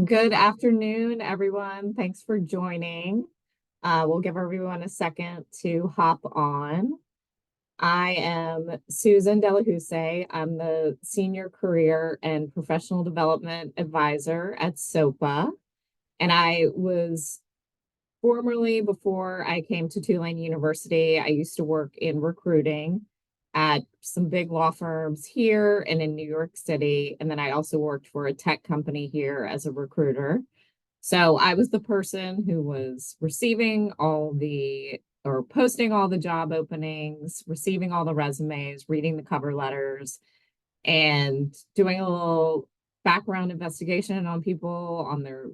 Good afternoon, everyone. Thanks for joining. We'll give everyone a second to hop on. I am Susan Houssaye. I'm the Senior Career and Professional Development Advisor at SoPA. And I was formerly, before I came to Tulane University, I used to work in recruiting at some big law firms here and in New York City. And then I also worked for a tech company here as a recruiter. So I was the person who was receiving all the or posting all the job openings, receiving all the resumes, reading the cover letters, and doing a little background investigation on people on their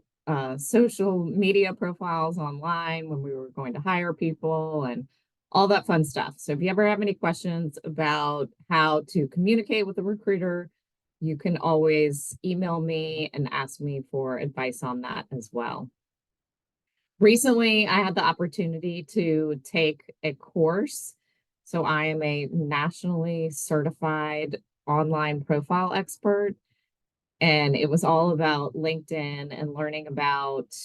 social media profiles online when we were going to hire people and all that fun stuff. So if you ever have any questions about how to communicate with a recruiter, you can always email me and ask me for advice on that as well. Recently, I had the opportunity to take a course. So I am a nationally certified online profile expert, and it was all about LinkedIn and learning about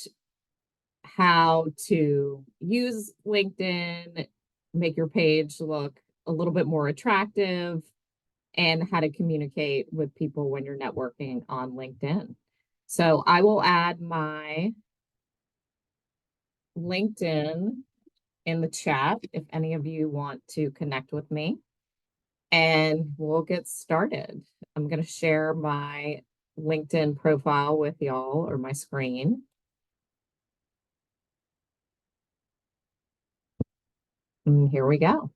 how to use LinkedIn, make your page look a little bit more attractive, and how to communicate with people when you're networking on LinkedIn. So I will add my LinkedIn in the chat if any of you want to connect with me, and we'll get started. I'm going to share my LinkedIn profile with y'all, or my screen. And here we go.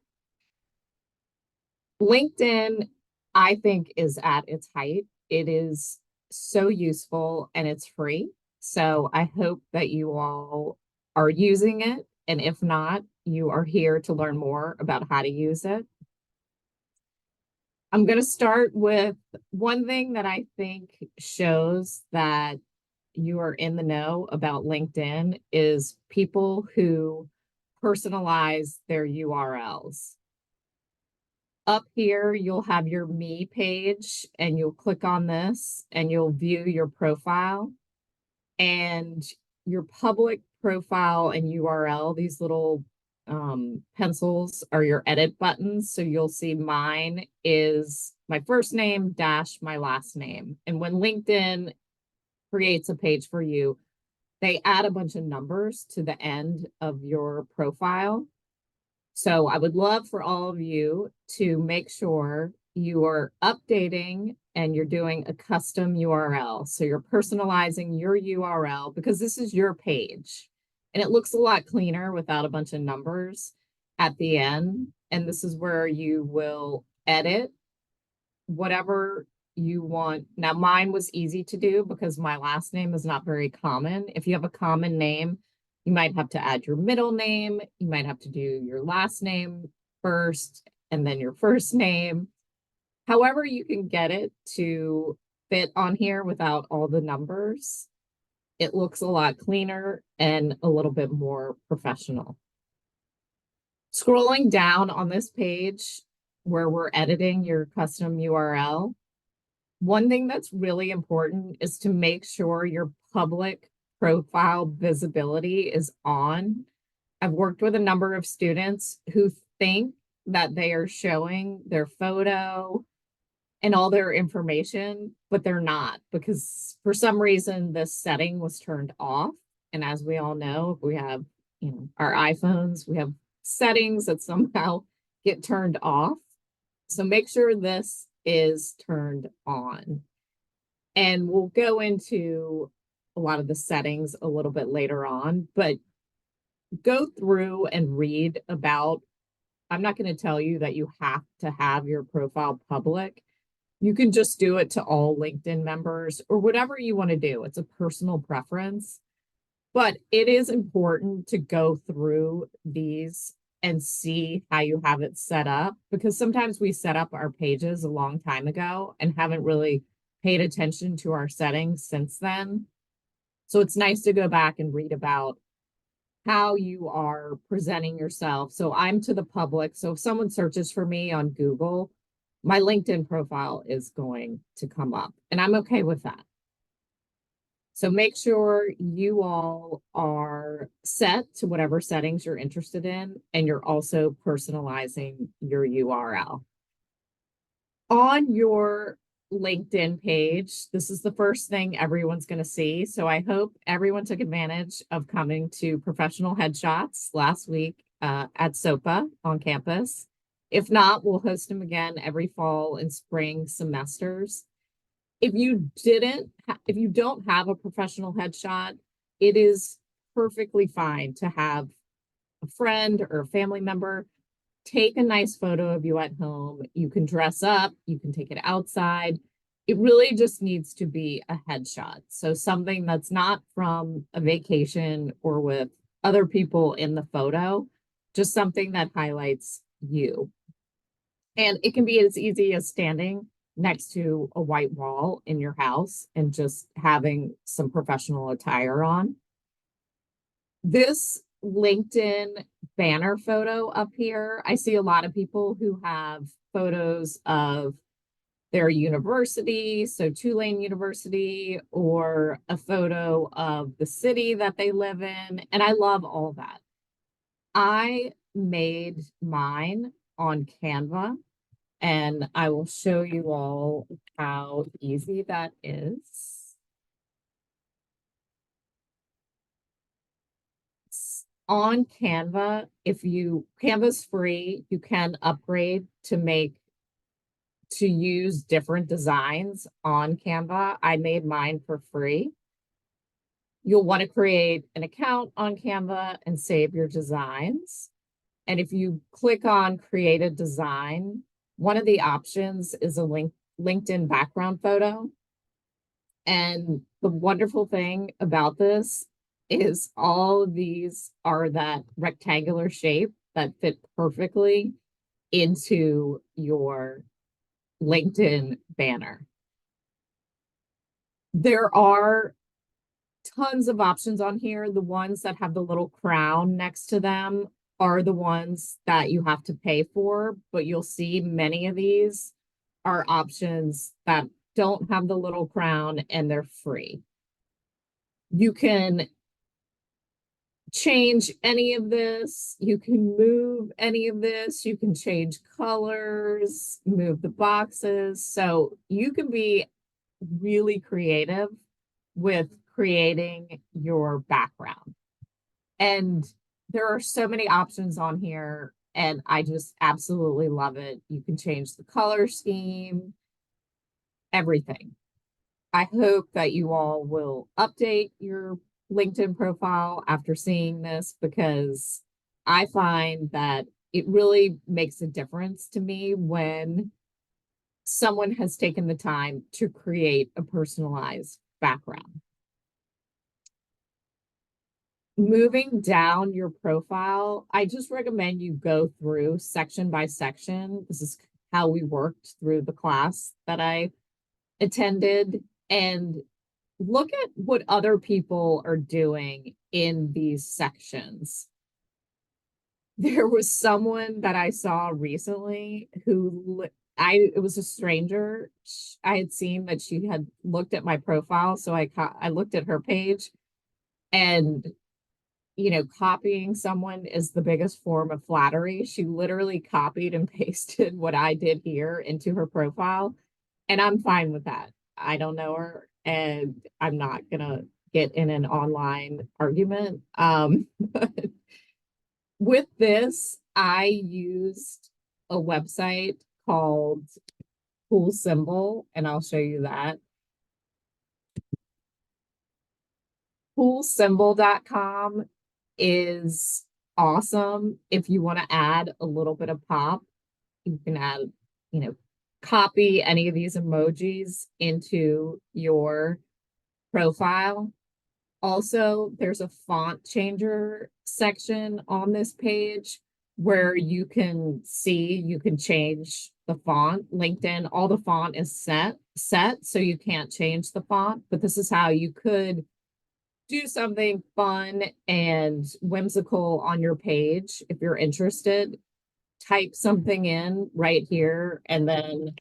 LinkedIn, I think, is at its height. It is so useful and it's free. So I hope that you all are using it. And if not, you are here to learn more about how to use it. I'm going to start with one thing that I think shows that you are in the know about LinkedIn is people who personalize their URLs. Up here, you'll have your Me page, and you'll click on this and you'll view your profile. And your public profile and URL, these little pencils are your edit buttons. So you'll see mine is my first name dash my last name. And when LinkedIn creates a page for you, they add a bunch of numbers to the end of your profile. So I would love for all of you to make sure you are updating and you're doing a custom URL. So you're personalizing your URL because this is your page. And it looks a lot cleaner without a bunch of numbers at the end. And this is where you will edit whatever you want. Now, mine was easy to do because my last name is not very common. If you have a common name, you might have to add your middle name. You might have to do your last name first and then your first name. However, you can get it to fit on here without all the numbers. It looks a lot cleaner and a little bit more professional. Scrolling down on this page where we're editing your custom URL, one thing that's really important is to make sure your public profile visibility is on. I've worked with a number of students who think that they are showing their photo and all their information, but they're not, because for some reason this setting was turned off. And as we all know, if we have, our iPhones, we have settings that somehow get turned off. So make sure this is turned on. And we'll go into a lot of the settings a little bit later on, but go through and read about, I'm not going to tell you that you have to have your profile public. You can just do it to all LinkedIn members or whatever you want to do. It's a personal preference, but it is important to go through these and see how you have it set up, because sometimes we set up our pages a long time ago and haven't really paid attention to our settings since then. So it's nice to go back and read about how you are presenting yourself. So I'm to the public. So if someone searches for me on Google, my LinkedIn profile is going to come up, and I'm okay with that. So make sure you all are set to whatever settings you're interested in, and you're also personalizing your URL. On your LinkedIn page, this is the first thing everyone's going to see. So I hope everyone took advantage of coming to Professional Headshots last week at SoPA on campus. If not, we'll host them again every fall and spring semesters. If you don't have a professional headshot, it is perfectly fine to have a friend or a family member take a nice photo of you at home. You can dress up, you can take it outside. It really just needs to be a headshot. So something that's not from a vacation or with other people in the photo, just something that highlights you. And it can be as easy as standing next to a white wall in your house and just having some professional attire on. This LinkedIn banner photo up here, I see a lot of people who have photos of their university, so Tulane University, or a photo of the city that they live in, and I love all that. I made mine on Canva, and I will show you all how easy that is. On Canva, Canva's free, you can upgrade to use different designs on Canva. I made mine for free. You'll want to create an account on Canva and save your designs. And if you click on create a design, one of the options is a LinkedIn background photo. And the wonderful thing about this is all of these are that rectangular shape that fit perfectly into your LinkedIn banner. There are tons of options on here. The ones that have the little crown next to them are the ones that you have to pay for, but you'll see many of these are options that don't have the little crown and they're free. You can change any of this. You can move any of this. You can change colors, move the boxes. So you can be really creative with creating your background. And there are so many options on here, and I just absolutely love it. You can change the color scheme, everything. I hope that you all will update your LinkedIn profile after seeing this, because I find that it really makes a difference to me when someone has taken the time to create a personalized background. Moving down your profile, I just recommend you go through section by section. This is how we worked through the class that I attended, and look at what other people are doing in these sections. There was someone that I saw recently who it was a stranger. I had seen that she had looked at my profile, so I looked at her page, and copying someone is the biggest form of flattery. She literally copied and pasted what I did here into her profile, and I'm fine with that. I don't know her, and I'm not gonna get in an online argument. But with this, I used a website called Cool Symbol, and I'll show you that. Coolsymbol.com is awesome if you want to add a little bit of pop. You can add, copy any of these emojis into your profile. Also, there's a font changer section on this page where you can change the font. LinkedIn, all the font is set, so you can't change the font, but this is how you could do something fun and whimsical on your page. If you're interested, type something in right here and then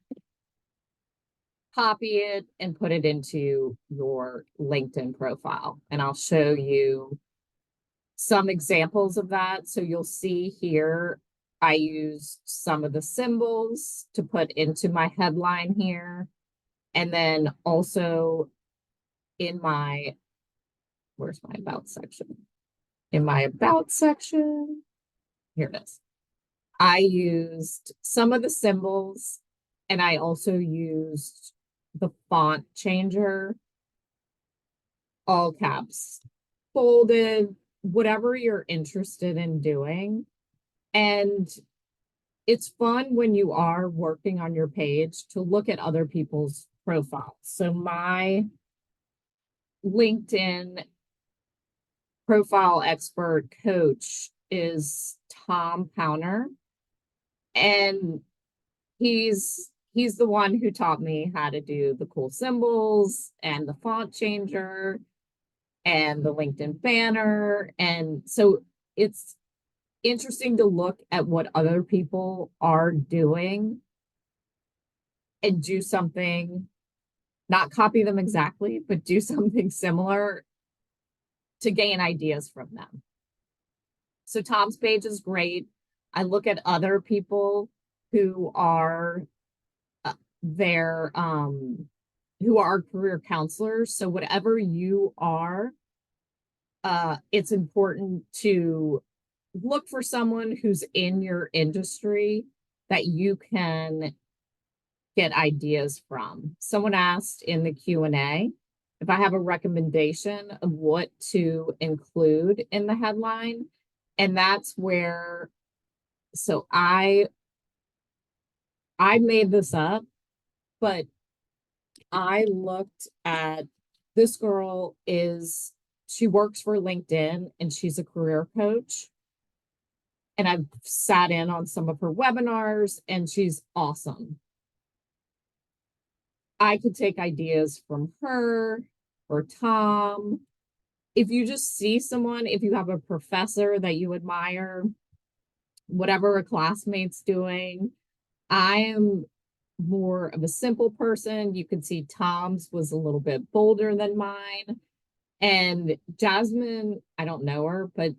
copy it and put it into your LinkedIn profile. And I'll show you some examples of that. So you'll see here, I used some of the symbols to put into my headline here. And then also in my, where's my about section? In my about section, here it is. I used some of the symbols and I also used the font changer, all caps, bolded, whatever you're interested in doing. And it's fun when you are working on your page to look at other people's profiles. So my LinkedIn profile expert coach is Tom Powner, and he's the one who taught me how to do the cool symbols and the font changer and the LinkedIn banner. And so it's interesting to look at what other people are doing and do something, not copy them exactly, but do something similar to gain ideas from them. So Tom's page is great. I look at other people who are their who are career counselors. So whatever you are, it's important to look for someone who's in your industry that you can get ideas from. Someone asked in the Q&A if I have a recommendation of what to include in the headline. And that's where, so I made this up, but I looked at, this girl she works for LinkedIn and she's a career coach. And I've sat in on some of her webinars and she's awesome. I could take ideas from her or Tom. If you just see someone, if you have a professor that you admire, whatever a classmate's doing, I am more of a simple person. You can see Tom's was a little bit bolder than mine. And Jasmine, I don't know her, but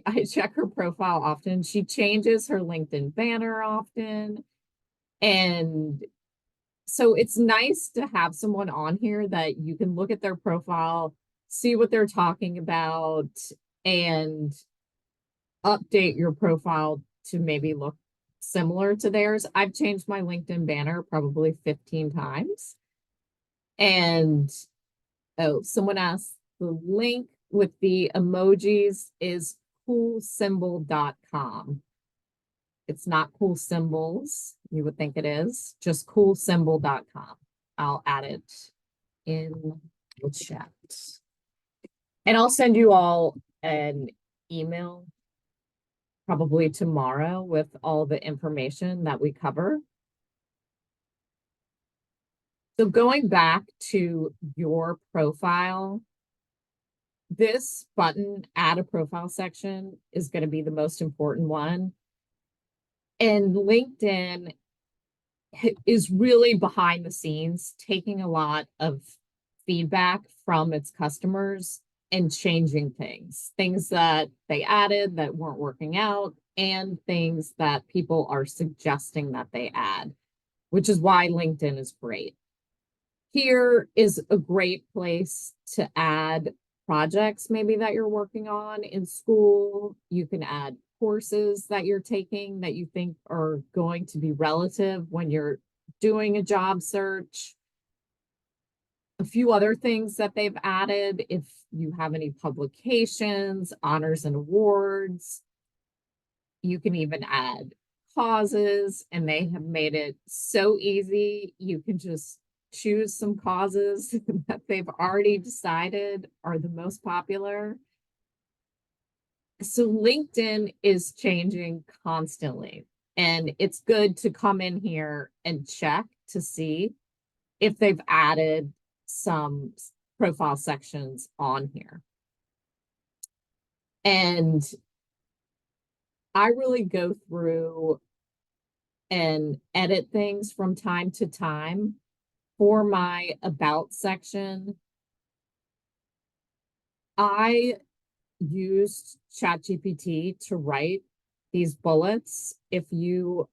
I check her profile often. She changes her LinkedIn banner often. And so it's nice to have someone on here that you can look at their profile, see what they're talking about, and update your profile to maybe look similar to theirs. I've changed my LinkedIn banner probably 15 times. And someone asked, the link with the emojis is coolsymbol.com. It's not cool symbols. You would think it is just coolsymbol.com. I'll add it in the chat. And I'll send you all an email probably tomorrow with all the information that we cover. So going back to your profile, this button, add a profile section, is going to be the most important one. And LinkedIn is really behind the scenes, taking a lot of feedback from its customers and changing things that they added that weren't working out, and things that people are suggesting that they add, which is why LinkedIn is great. Here is a great place to add projects maybe that you're working on in school. You can add courses that you're taking that you think are going to be relative when you're doing a job search. A few other things that they've added, if you have any publications, honors and awards, you can even add causes, and they have made it so easy. You can just choose some causes that they've already decided are the most popular. So LinkedIn is changing constantly, and it's good to come in here and check to see if they've added some profile sections on here. And I really go through and edit things from time to time. for my about section, I used ChatGPT to write these bullets. If you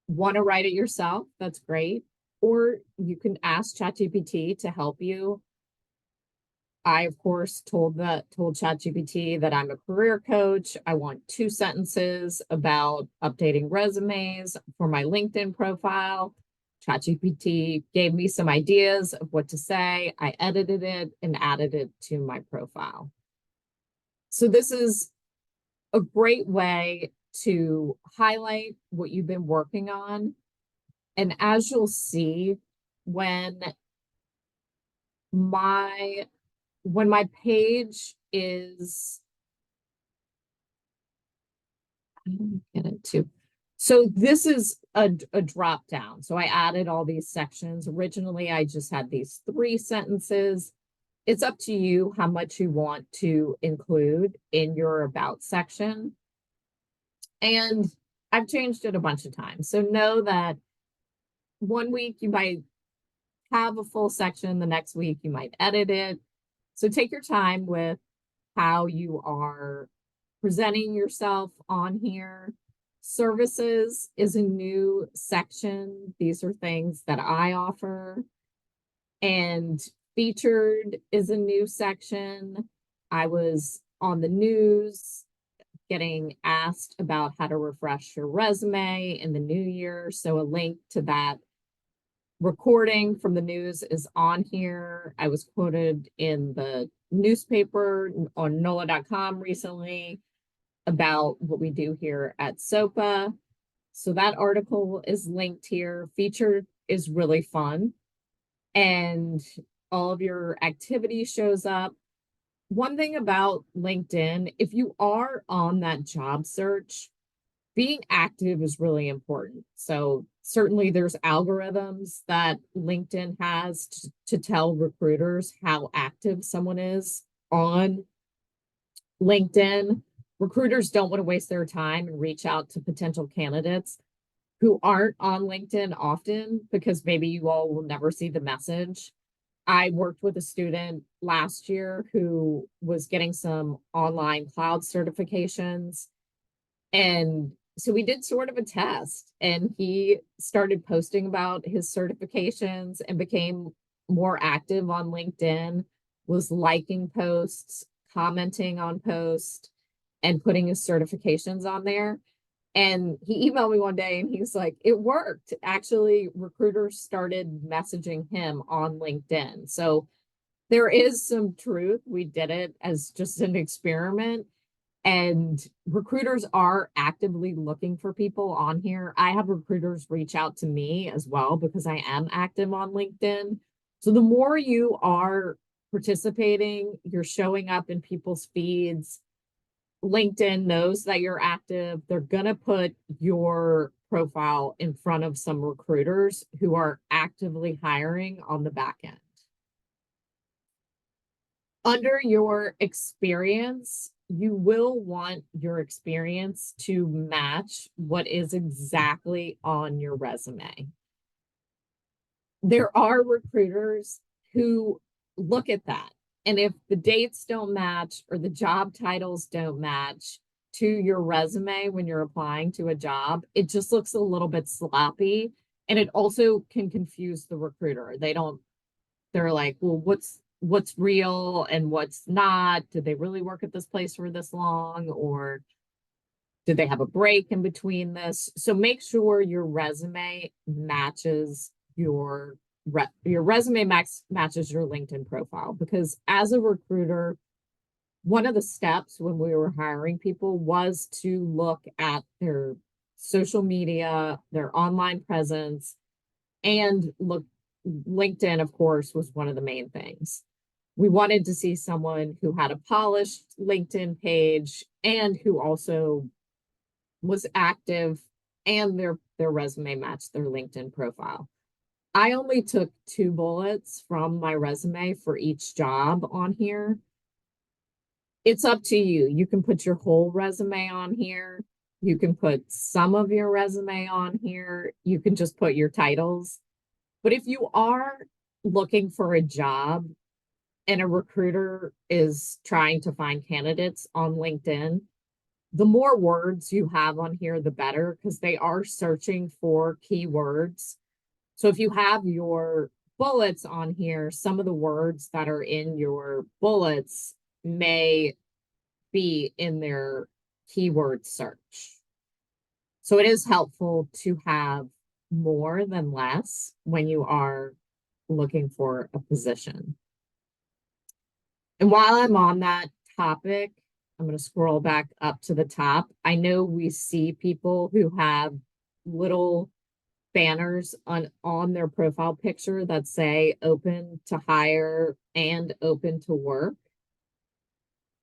want to write it yourself, that's great. Or you can ask ChatGPT to help you. I, of course, told ChatGPT that I'm a career coach. I want 2 sentences about updating resumes for my LinkedIn profile. ChatGPT gave me some ideas of what to say. I edited it and added it to my profile. So this is a great way to highlight what you've been working on. And as you'll see, when my page is, I don't get it too. So this is a drop down. So I added all these sections. Originally, I just had these 3 sentences. It's up to you how much you want to include in your about section. And I've changed it a bunch of times. So know that one week you might have a full section, the next week you might edit it. So take your time with how you are presenting yourself on here. Services is a new section. These are things that I offer. And featured is a new section. I was on the news getting asked about how to refresh your resume in the new year. So a link to that recording from the news is on here. I was quoted in the newspaper on NOLA.com recently about what we do here at SoPA. So that article is linked here. Featured is really fun. And all of your activity shows up. One thing about LinkedIn, if you are on that job search, being active is really important. So certainly there's algorithms that LinkedIn has to tell recruiters how active someone is on LinkedIn. Recruiters don't want to waste their time and reach out to potential candidates who aren't on LinkedIn often because maybe you all will never see the message. I worked with a student last year who was getting some online cloud certifications. And so we did sort of a test, and he started posting about his certifications and became more active on LinkedIn, was liking posts, commenting on posts, and putting his certifications on there. And he emailed me one day and he's like, it worked. Actually, recruiters started messaging him on LinkedIn. So there is some truth. We did it as just an experiment. And recruiters are actively looking for people on here. I have recruiters reach out to me as well because I am active on LinkedIn. So the more you are participating, you're showing up in people's feeds. LinkedIn knows that you're active. They're going to put your profile in front of some recruiters who are actively hiring on the back end. Under your experience, you will want your experience to match what is exactly on your resume. There are recruiters who look at that. And if the dates don't match or the job titles don't match to your resume when you're applying to a job, it just looks a little bit sloppy. And it also can confuse the recruiter. They're like, well, what's real and what's not? Did they really work at this place for this long? Or did they have a break in between this? So make sure your resume matches your resume matches your LinkedIn profile, because as a recruiter, one of the steps when we were hiring people was to look at their social media, their online presence, and LinkedIn, of course, was one of the main things. We wanted to see someone who had a polished LinkedIn page and who also was active, and their resume matched their LinkedIn profile. I only took 2 bullets from my resume for each job on here. It's up to you. You can put your whole resume on here. You can put some of your resume on here. You can just put your titles. But if you are looking for a job and a recruiter is trying to find candidates on LinkedIn, the more words you have on here, the better, because they are searching for keywords. So if you have your bullets on here, some of the words that are in your bullets may be in their keyword search. So it is helpful to have more than less when you are looking for a position. And while I'm on that topic, I'm going to scroll back up to the top. I know we see people who have little banners on their profile picture that say open to hire and open to work.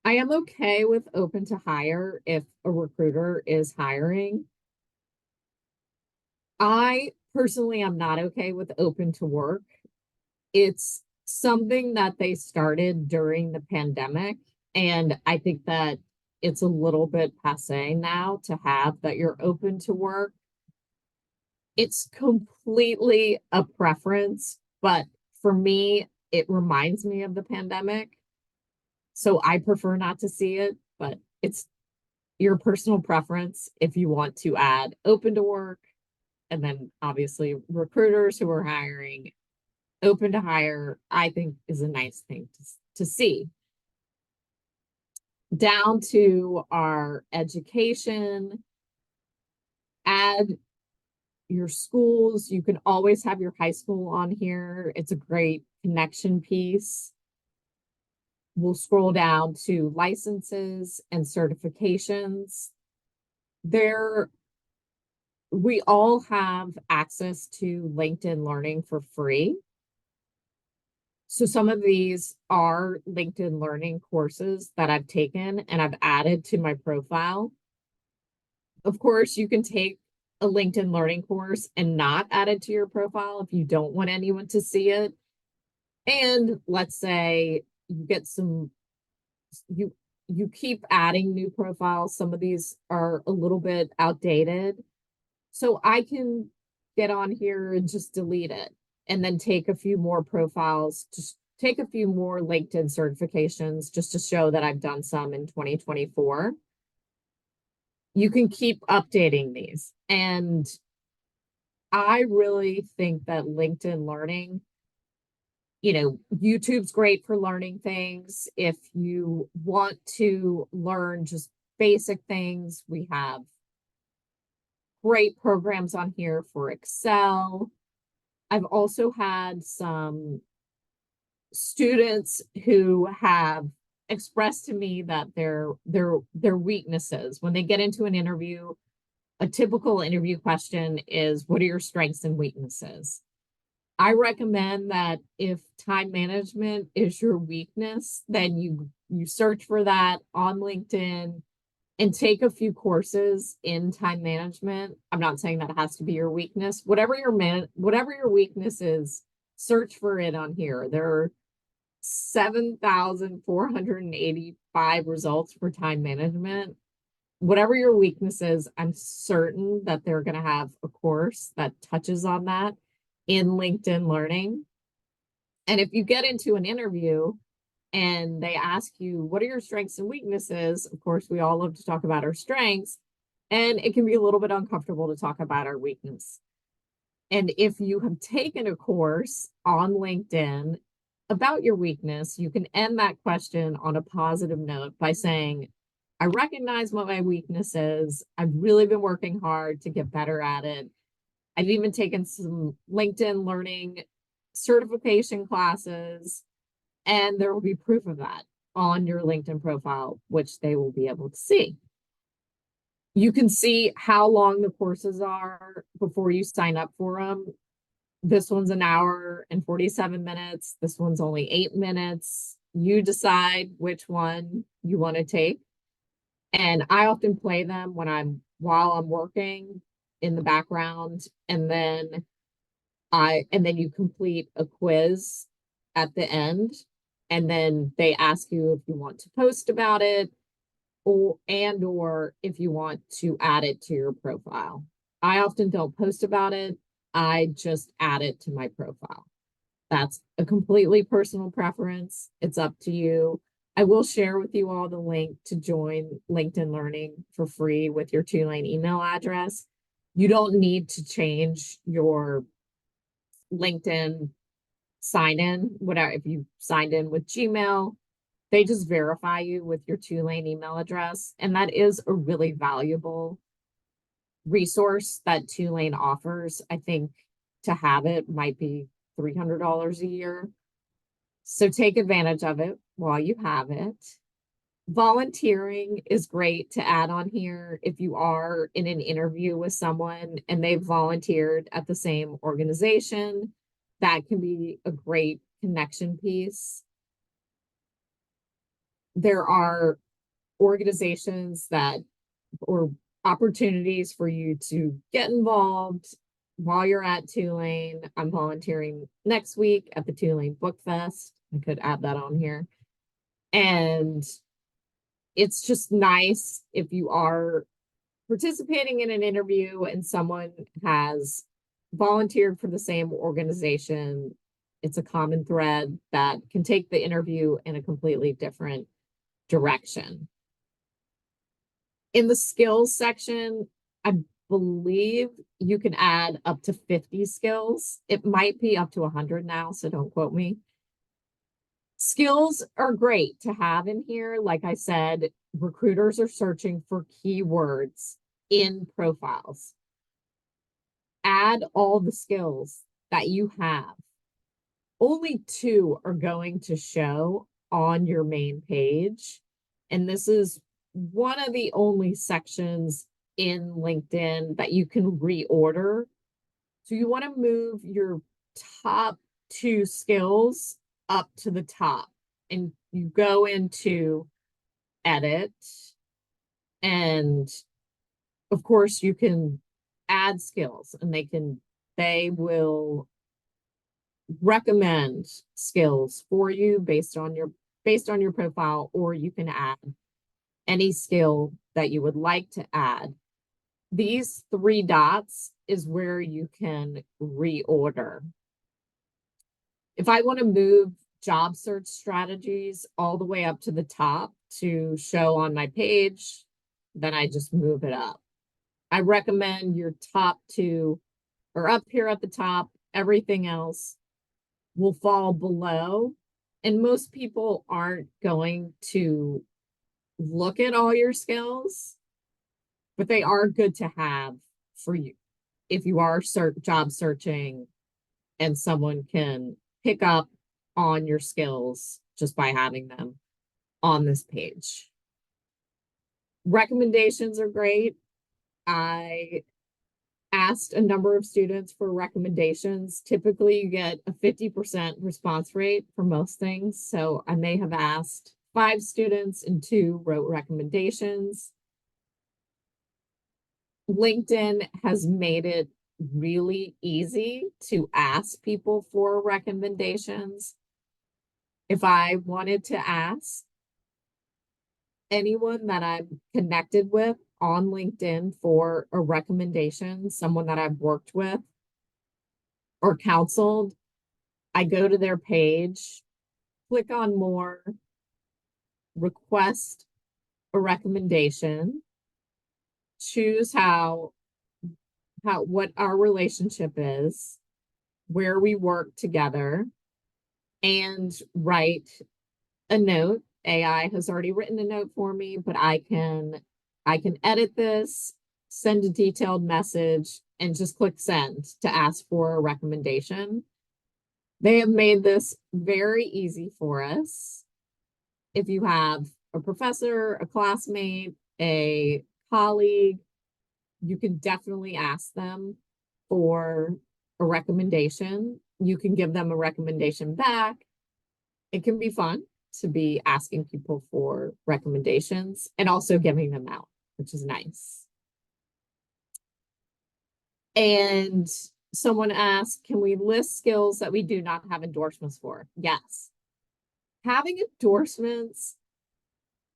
I am okay with open to hire if a recruiter is hiring. I personally am not okay with open to work. It's something that they started during the pandemic, and I think that it's a little bit passe now to have that you're open to work. It's completely a preference, but for me, it reminds me of the pandemic. So I prefer not to see it, but it's your personal preference if you want to add open to work. And then obviously recruiters who are hiring open to hire, I think is a nice thing to see. Down to our education, add your schools. You can always have your high school on here. It's a great connection piece. We'll scroll down to licenses and certifications. We all have access to LinkedIn Learning for free. So some of these are LinkedIn Learning courses that I've taken and I've added to my profile. Of course, you can take a LinkedIn Learning course and not add it to your profile if you don't want anyone to see it. And let's say you get you keep adding new profiles. Some of these are a little bit outdated. So I can get on here and just delete it and then take a few more profiles, just take a few more LinkedIn certifications just to show that I've done some in 2024. You can keep updating these. And I really think that LinkedIn Learning, YouTube's great for learning things. If you want to learn just basic things, we have great programs on here for Excel. I've also had some students who have expressed to me that their weaknesses when they get into an interview. A typical interview question is, what are your strengths and weaknesses? I recommend that if time management is your weakness, then you search for that on LinkedIn and take a few courses in time management. I'm not saying that it has to be your weakness. Whatever your weakness is, search for it on here. There are 7,485 results for time management. Whatever your weakness is, I'm certain that they're going to have a course that touches on that in LinkedIn Learning. And if you get into an interview and they ask you, what are your strengths and weaknesses? Of course, we all love to talk about our strengths, and it can be a little bit uncomfortable to talk about our weakness. And if you have taken a course on LinkedIn about your weakness, you can end that question on a positive note by saying, I recognize what my weakness is. I've really been working hard to get better at it. I've even taken some LinkedIn Learning certification classes, and there will be proof of that on your LinkedIn profile, which they will be able to see. You can see how long the courses are before you sign up for them. This one's an hour and 47 minutes. This one's only 8 minutes. You decide which one you want to take. And I often play them while I'm working in the background, and then you complete a quiz at the end, and then they ask you if you want to post about it or if you want to add it to your profile. I often don't post about it. I just add it to my profile. That's a completely personal preference. It's up to you. I will share with you all the link to join LinkedIn Learning for free with your Tulane email address. You don't need to change your LinkedIn sign in, whatever. If you signed in with Gmail, they just verify you with your Tulane email address. And that is a really valuable resource that Tulane offers. I think to have it might be $300 a year. So take advantage of it while you have it. Volunteering is great to add on here if you are in an interview with someone and they've volunteered at the same organization. That can be a great connection piece. There are organizations that, or opportunities for you to get involved while you're at Tulane. I'm volunteering next week at the Tulane Book Fest. I could add that on here. And it's just nice if you are participating in an interview and someone has volunteered for the same organization. It's a common thread that can take the interview in a completely different direction. In the skills section, I believe you can add up to 50 skills. It might be up to 100 now, so don't quote me. Skills are great to have in here. Like I said, recruiters are searching for keywords in profiles. Add all the skills that you have. Only 2 are going to show on your main page. And this is one of the only sections in LinkedIn that you can reorder. So you want to move your top 2 skills up to the top, and you go into edit, and of course you can add skills, and they will recommend skills for you based on your profile, or you can add any skill that you would like to add. These 3 dots is where you can reorder. If I want to move job search strategies all the way up to the top to show on my page, then I just move it up. I recommend your top 2 are up here at the top. Everything else will fall below. And most people aren't going to look at all your skills, but they are good to have for you if you are job searching and someone can pick up on your skills just by having them on this page. Recommendations are great. I asked a number of students for recommendations. Typically, you get a 50% response rate for most things. So I may have asked 5 students and 2 wrote recommendations. LinkedIn has made it really easy to ask people for recommendations. If I wanted to ask anyone that I'm connected with on LinkedIn for a recommendation, someone that I've worked with or counseled, I go to their page, click on more, request a recommendation, choose what our relationship is, where we work together, and write a note. AI has already written a note for me, but I can edit this, send a detailed message, and just click send to ask for a recommendation. They have made this very easy for us. If you have a professor, a classmate, a colleague, you can definitely ask them for a recommendation. You can give them a recommendation back. It can be fun to be asking people for recommendations and also giving them out, which is nice. And someone asked, can we list skills that we do not have endorsements for? Yes. Having endorsements,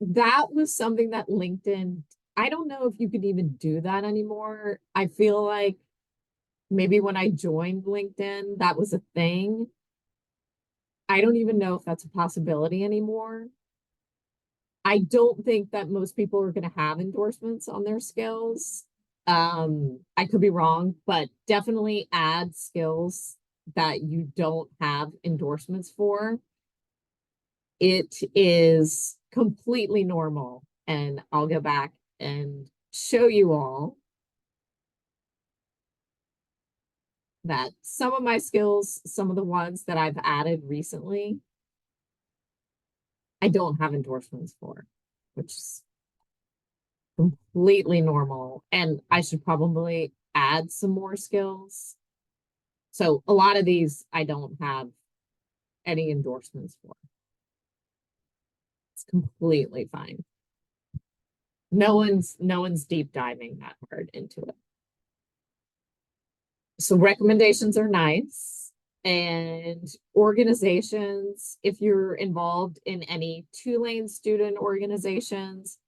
that was something that LinkedIn, I don't know if you could even do that anymore. I feel like maybe when I joined LinkedIn, that was a thing. I don't even know if that's a possibility anymore. I don't think that most people are going to have endorsements on their skills. I could be wrong, but definitely add skills that you don't have endorsements for. It is completely normal. And I'll go back and show you all that some of my skills, some of the ones that I've added recently, I don't have endorsements for, which is completely normal. And I should probably add some more skills. So a lot of these I don't have any endorsements for. It's completely fine. No one's deep diving that hard into it. So recommendations are nice. And organizations, if you're involved in any Tulane student organizations,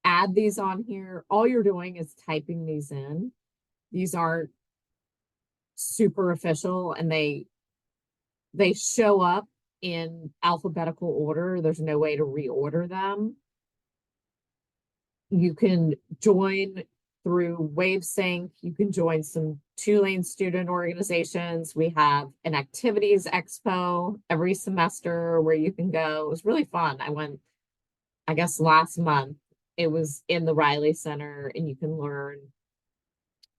add these on here. All you're doing is typing these in. These aren't super official, and they show up in alphabetical order. There's no way to reorder them. You can join through WaveSync. You can join some Tulane student organizations. We have an activities expo every semester where you can go. It was really fun. I went, I guess, last month. It was in the Riley Center, and you can learn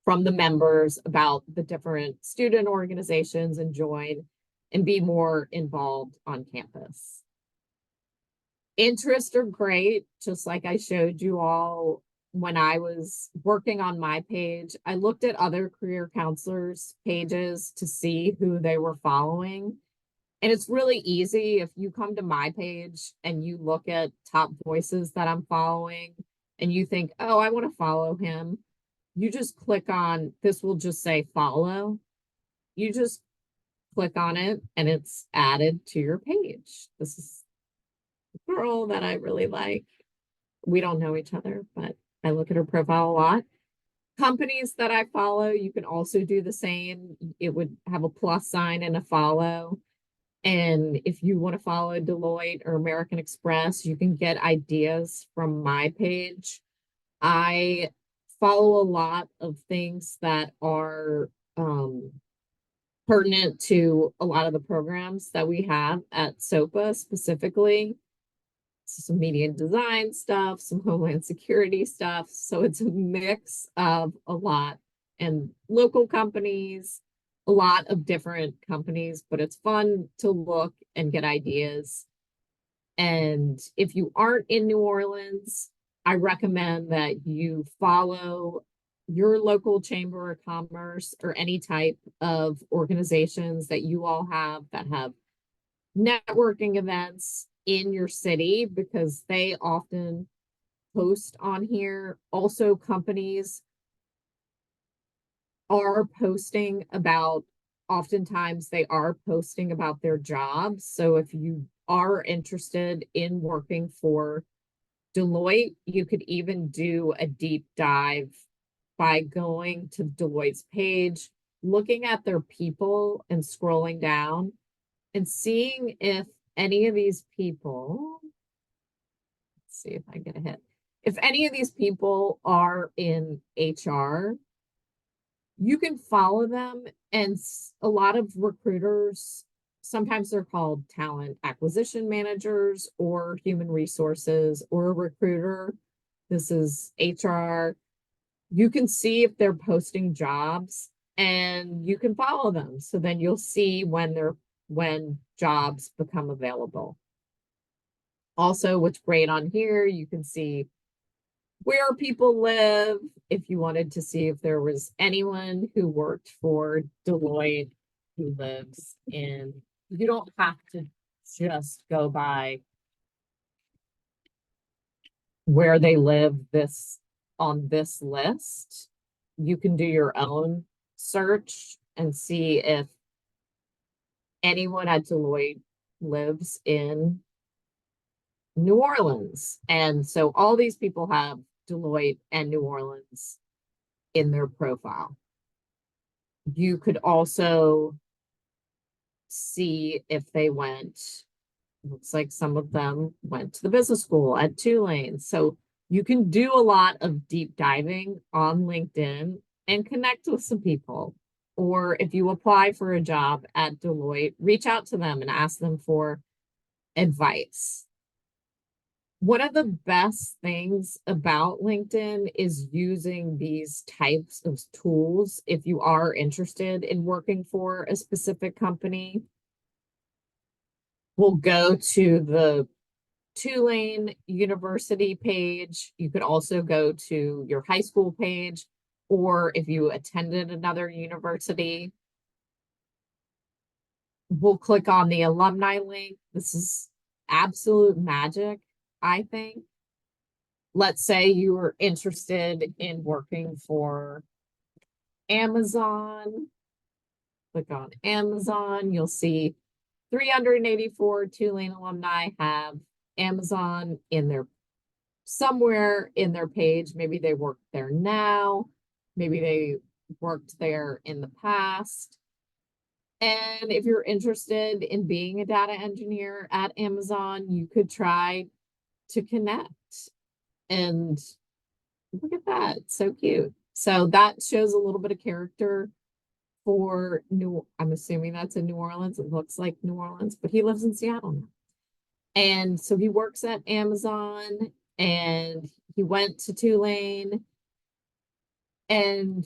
from the members about the different student organizations and join and be more involved on campus. Interests are great, just like I showed you all when I was working on my page. I looked at other career counselors' pages to see who they were following. And it's really easy if you come to my page and you look at top voices that I'm following and you think, oh, I want to follow him. You just click on this, will just say follow. You just click on it and it's added to your page. This is a girl that I really like. We don't know each other, but I look at her profile a lot. Companies that I follow, you can also do the same. It would have a plus sign and a follow. And if you want to follow Deloitte or American Express, you can get ideas from my page. I follow a lot of things that are pertinent to a lot of the programs that we have at SoPA specifically. Some media and design stuff, some homeland security stuff. So it's a mix of a lot, and local companies, a lot of different companies, but it's fun to look and get ideas. And if you aren't in New Orleans, I recommend that you follow your local chamber of commerce or any type of organizations that you all have that have networking events in your city, because they often post on here. Also, companies are posting about, oftentimes they are posting about their jobs. So if you are interested in working for Deloitte, you could even do a deep dive by going to Deloitte's page, looking at their people and scrolling down and seeing if any of these people, let's see if I get a hit. If any of these people are in HR, you can follow them. And a lot of recruiters, sometimes they're called talent acquisition managers or human resources or a recruiter. This is HR. You can see if they're posting jobs and you can follow them. So then you'll see when jobs become available. Also, what's great on here, you can see where people live. If you wanted to see if there was anyone who worked for Deloitte who lives in, you don't have to just go by where they live this on this list. You can do your own search and see if anyone at Deloitte lives in New Orleans. And so all these people have Deloitte and New Orleans in their profile. You could also see if they went, looks like some of them went to the business school at Tulane. So you can do a lot of deep diving on LinkedIn and connect with some people. Or if you apply for a job at Deloitte, reach out to them and ask them for advice. One of the best things about LinkedIn is using these types of tools if you are interested in working for a specific company. We'll go to the Tulane University page. You could also go to your high school page, or if you attended another university, we'll click on the alumni link. This is absolute magic, I think. Let's say you were interested in working for Amazon. Click on Amazon. You'll see 384 Tulane alumni have Amazon in their somewhere in their page. Maybe they work there now. Maybe they worked there in the past. And if you're interested in being a data engineer at Amazon, you could try to connect. And look at that. So cute. So that shows a little bit of character for I'm assuming that's in New Orleans. It looks like New Orleans, but he lives in Seattle now. And so he works at Amazon and he went to Tulane. And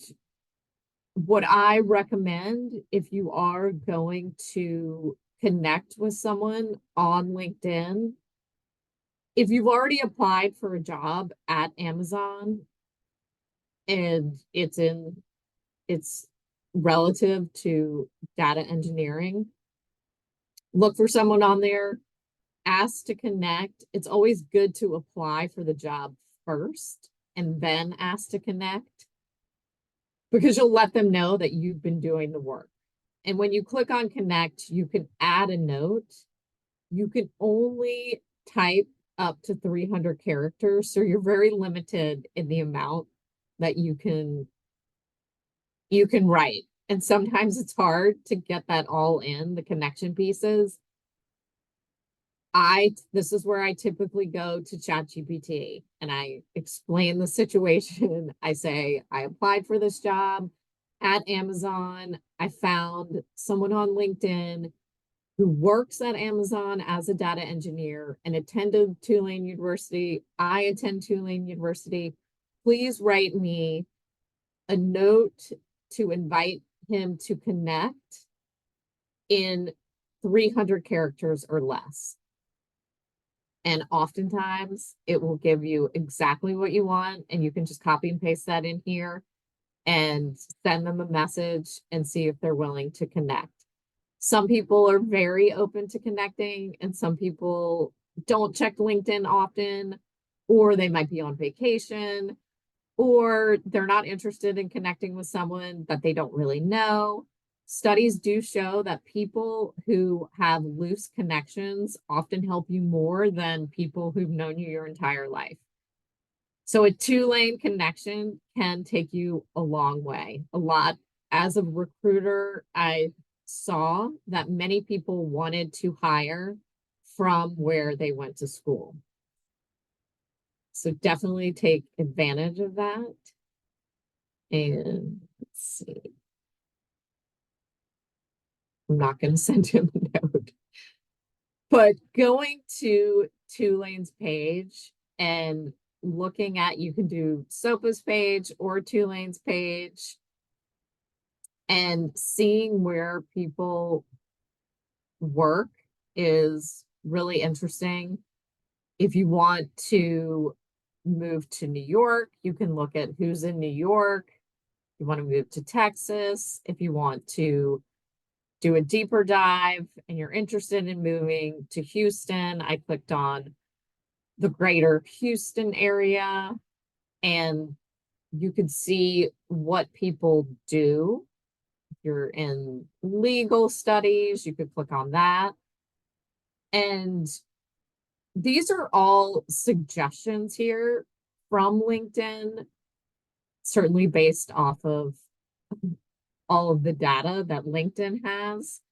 what I recommend if you are going to connect with someone on LinkedIn, if you've already applied for a job at Amazon and it's relative to data engineering, look for someone on there, ask to connect. It's always good to apply for the job first and then ask to connect, because you'll let them know that you've been doing the work. And when you click on connect, you can add a note. You can only type up to 300 characters. So you're very limited in the amount that you can write. And sometimes it's hard to get that all in, the connection pieces. This is where I typically go to ChatGPT and I explain the situation. I say, I applied for this job at Amazon. I found someone on LinkedIn who works at Amazon as a data engineer and attended Tulane University. I attend Tulane University. Please write me a note to invite him to connect in 300 characters or less. And oftentimes it will give you exactly what you want, and you can just copy and paste that in here and send them a message and see if they're willing to connect. Some people are very open to connecting, and some people don't check LinkedIn often, or they might be on vacation, or they're not interested in connecting with someone that they don't really know. Studies do show that people who have loose connections often help you more than people who've known you your entire life. So a two-lane connection can take you a long way. A lot. As a recruiter, I saw that many people wanted to hire from where they went to school. So definitely take advantage of that. And let's see. I'm not going to send him a note. But going to Tulane's page and looking at, you can do SoPA's page or Tulane's page, and seeing where people work is really interesting. If you want to move to New York, you can look at who's in New York. If you want to move to Texas, if you want to do a deeper dive and you're interested in moving to Houston, I clicked on the greater Houston area, and you could see what people do. If you're in legal studies, you could click on that. And these are all suggestions here from LinkedIn, certainly based off of all of the data that LinkedIn has,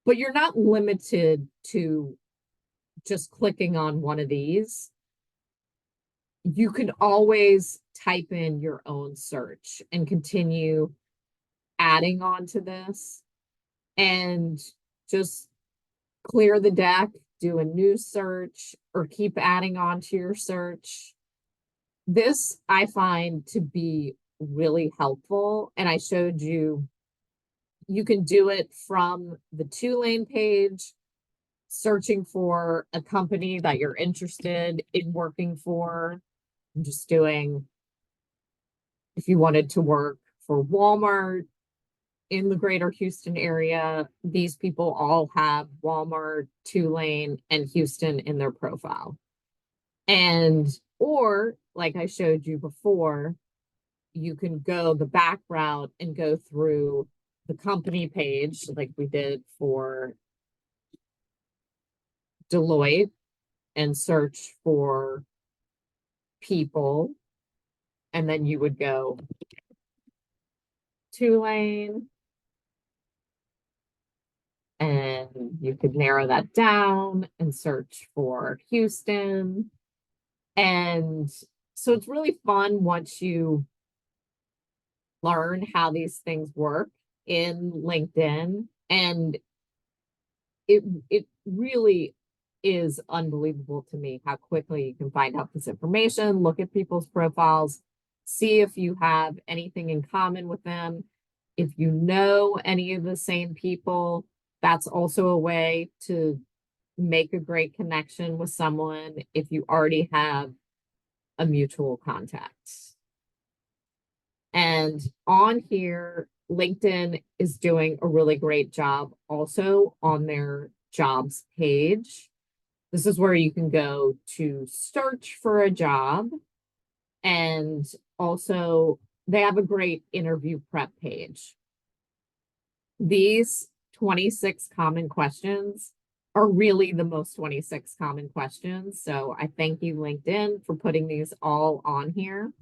but you're not limited to just clicking on one of these. You can always type in your own search and continue adding on to this and just clear the deck, do a new search, or keep adding on to your search. This I find to be really helpful. And I showed you, you can do it from the Tulane page, searching for a company that you're interested in working for. I'm just doing, if you wanted to work for Walmart in the greater Houston area, these people all have Walmart, Tulane, and Houston in their profile. And, or like I showed you before, you can go the back route and go through the company page like we did for Deloitte and search for people. And then you would go Tulane, and you could narrow that down and search for Houston. And so it's really fun once you learn how these things work in LinkedIn. And it really is unbelievable to me how quickly you can find out this information, look at people's profiles, see if you have anything in common with them. If you know any of the same people, that's also a way to make a great connection with someone if you already have a mutual contact. And on here, LinkedIn is doing a really great job also on their jobs page. This is where you can go to search for a job. And also, they have a great interview prep page. These 26 common questions are really the most 26 common questions. So I thank you, LinkedIn, for putting these all on here.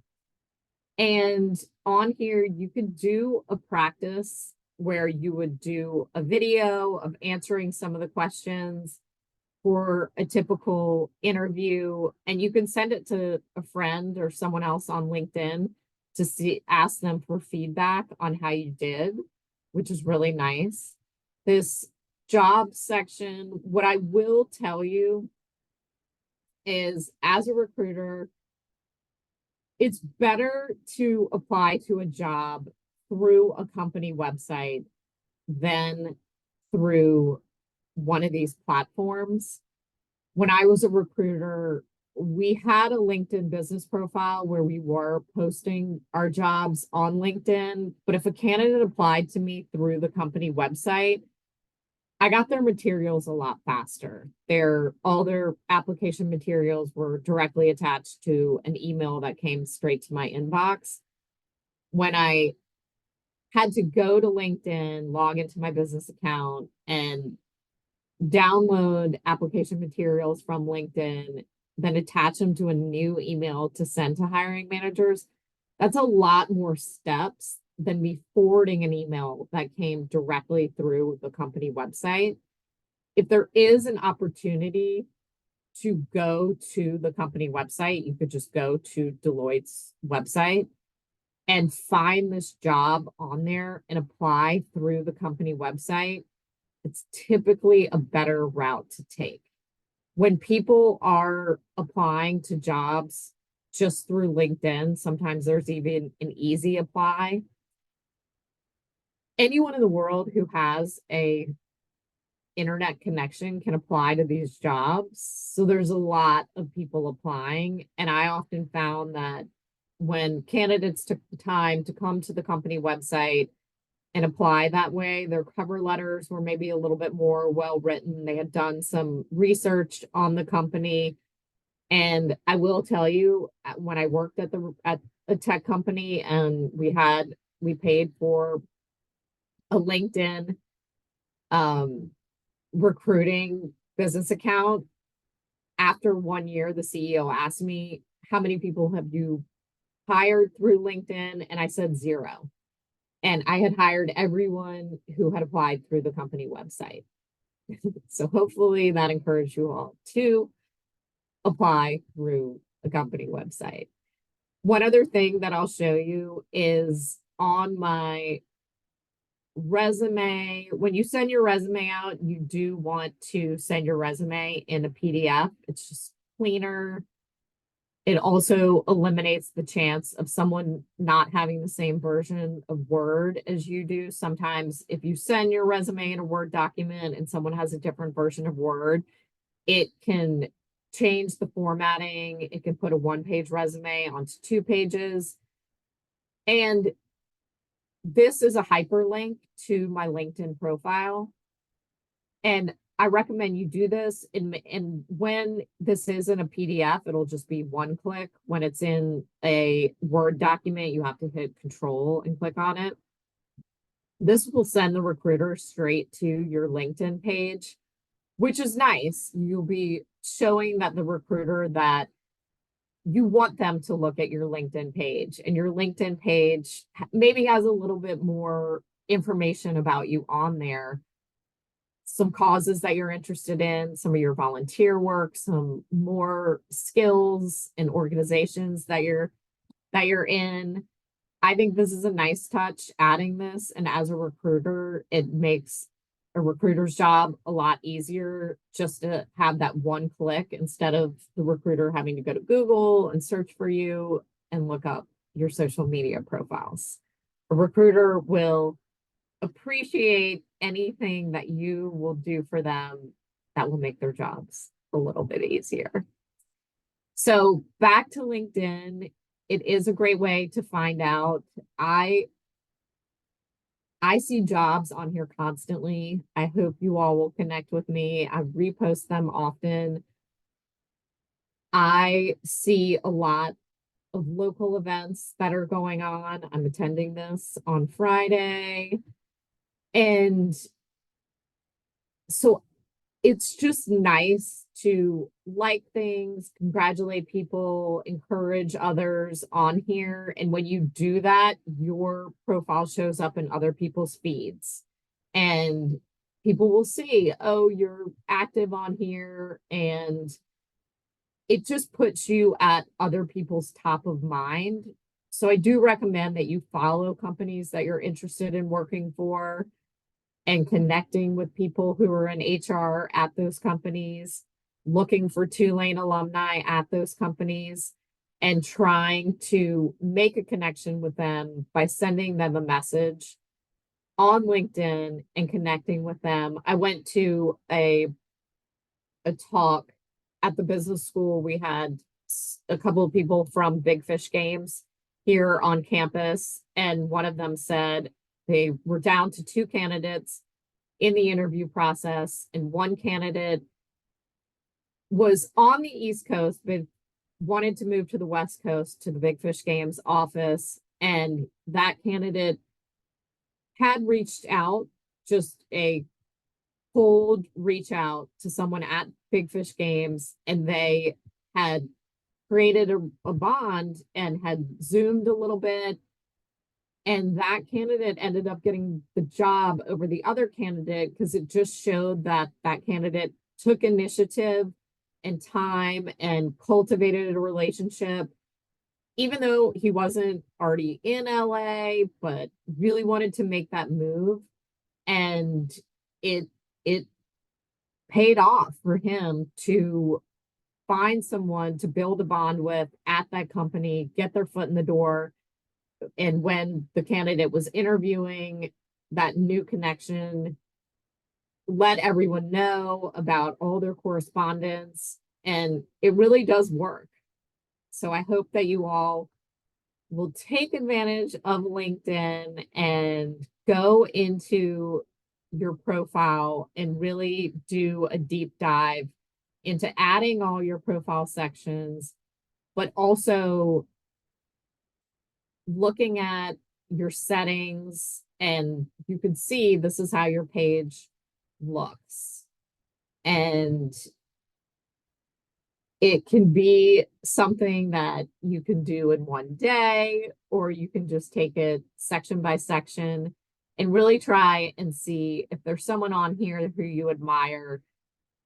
And on here, you could do a practice where you would do a video of answering some of the questions for a typical interview, and you can send it to a friend or someone else on LinkedIn to see, ask them for feedback on how you did, which is really nice. This job section, what I will tell you is, as a recruiter, it's better to apply to a job through a company website than through one of these platforms. When I was a recruiter, we had a LinkedIn business profile where we were posting our jobs on LinkedIn, but if a candidate applied to me through the company website, I got their materials a lot faster. All their application materials were directly attached to an email that came straight to my inbox. When I had to go to LinkedIn, log into my business account, and download application materials from LinkedIn, then attach them to a new email to send to hiring managers, that's a lot more steps than me forwarding an email that came directly through the company website. If there is an opportunity to go to the company website, you could just go to Deloitte's website and find this job on there and apply through the company website. It's typically a better route to take. When people are applying to jobs just through LinkedIn, sometimes there's even an easy apply. Anyone in the world who has a internet connection can apply to these jobs. So there's a lot of people applying. And I often found that when candidates took the time to come to the company website and apply that way, their cover letters were maybe a little bit more well written. They had done some research on the company. And I will tell you, when I worked at a tech company and we paid for a LinkedIn recruiting business account, after 1 year, the CEO asked me, how many people have you hired through LinkedIn? And I said 0. And I had hired everyone who had applied through the company website. So hopefully that encouraged you all to apply through a company website. One other thing that I'll show you is on my resume. When you send your resume out, you do want to send your resume in a PDF. It's just cleaner. It also eliminates the chance of someone not having the same version of Word as you do. Sometimes if you send your resume in a Word document and someone has a different version of Word, it can change the formatting. It can put a one-page resume onto 2 pages. And this is a hyperlink to my LinkedIn profile. And I recommend you do this. And when this is in a PDF, it'll just be one click. When it's in a Word document, you have to hit Control and click on it. This will send the recruiter straight to your LinkedIn page, which is nice. You'll be showing that the recruiter that you want them to look at your LinkedIn page, and your LinkedIn page maybe has a little bit more information about you on there, some causes that you're interested in, some of your volunteer work, some more skills and organizations that you're in. I think this is a nice touch adding this, and as a recruiter, it makes a recruiter's job a lot easier just to have that one click instead of the recruiter having to go to Google and search for you and look up your social media profiles. A recruiter will appreciate anything that you will do for them that will make their jobs a little bit easier. So back to LinkedIn, it is a great way to find out. I see jobs on here constantly. I hope you all will connect with me. I repost them often. I see a lot of local events that are going on. I'm attending this on Friday. And so it's just nice to like things, congratulate people, encourage others on here. And when you do that, your profile shows up in other people's feeds. And people will see, oh, you're active on here. And it just puts you at other people's top of mind. So I do recommend that you follow companies that you're interested in working for and connecting with people who are in HR at those companies, looking for Tulane alumni at those companies, and trying to make a connection with them by sending them a message on LinkedIn and connecting with them. I went to a talk at the business school. We had a couple of people from Big Fish Games here on campus, and one of them said they were down to 2 candidates in the interview process, and one candidate was on the East Coast but wanted to move to the West Coast to the Big Fish Games office, and that candidate had reached out, just a cold reach out to someone at Big Fish Games, and they had created a bond and had Zoomed a little bit. And that candidate ended up getting the job over the other candidate because it just showed that that candidate took initiative and time and cultivated a relationship, even though he wasn't already in LA, but really wanted to make that move. And it paid off for him to find someone to build a bond with at that company, get their foot in the door. And when the candidate was interviewing, that new connection let everyone know about all their correspondence, and it really does work. So I hope that you all will take advantage of LinkedIn and go into your profile and really do a deep dive into adding all your profile sections, but also looking at your settings, and you can see this is how your page looks. And It can be something that you can do in one day, or you can just take it section by section and really try and see if there's someone on here who you admire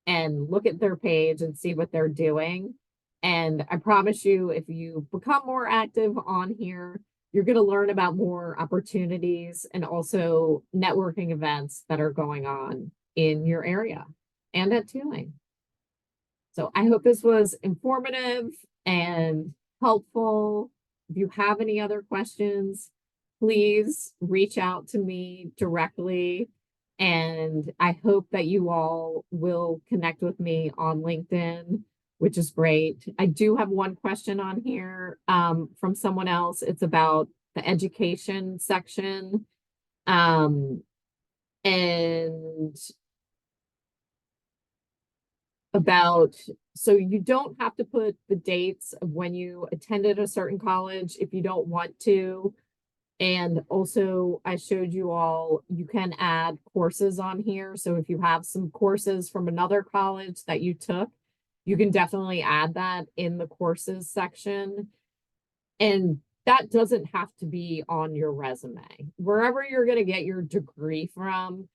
and look at their page and see what they're doing. And I promise you, if you become more active on here, you're going to learn about more opportunities and also networking events that are going on in your area and at Tulane. So I hope this was informative and helpful. If you have any other questions, please reach out to me directly. And I hope that you all will connect with me on LinkedIn, which is great. I do have one question on here from someone else. It's about the education section. And about, so you don't have to put the dates of when you attended a certain college if you don't want to. And also, I showed you all, you can add courses on here. So if you have some courses from another college that you took, you can definitely add that in the courses section. And that doesn't have to be on your resume. Wherever you're going to get your degree from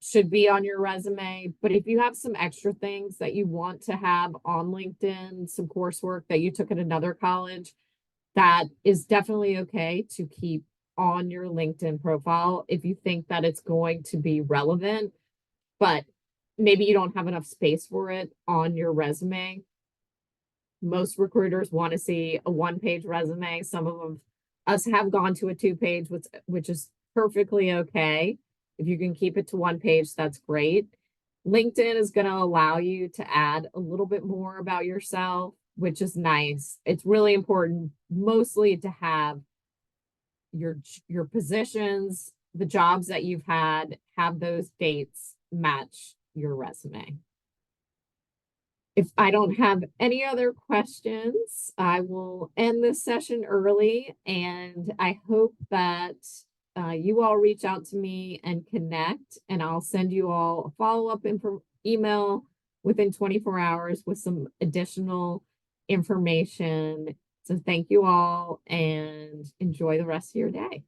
should be on your resume. But if you have some extra things that you want to have on LinkedIn, some coursework that you took at another college, that is definitely okay to keep on your LinkedIn profile if you think that it's going to be relevant, but maybe you don't have enough space for it on your resume. Most recruiters want to see a one-page resume. Some of us have gone to a two-page, which is perfectly okay. If you can keep it to one page, that's great. LinkedIn is going to allow you to add a little bit more about yourself, which is nice. It's really important mostly to have your positions, the jobs that you've had, have those dates match your resume. If I don't have any other questions, I will end this session early, and I hope that you all reach out to me and connect, and I'll send you all a follow-up email within 24 hours with some additional information. So thank you all and enjoy the rest of your day.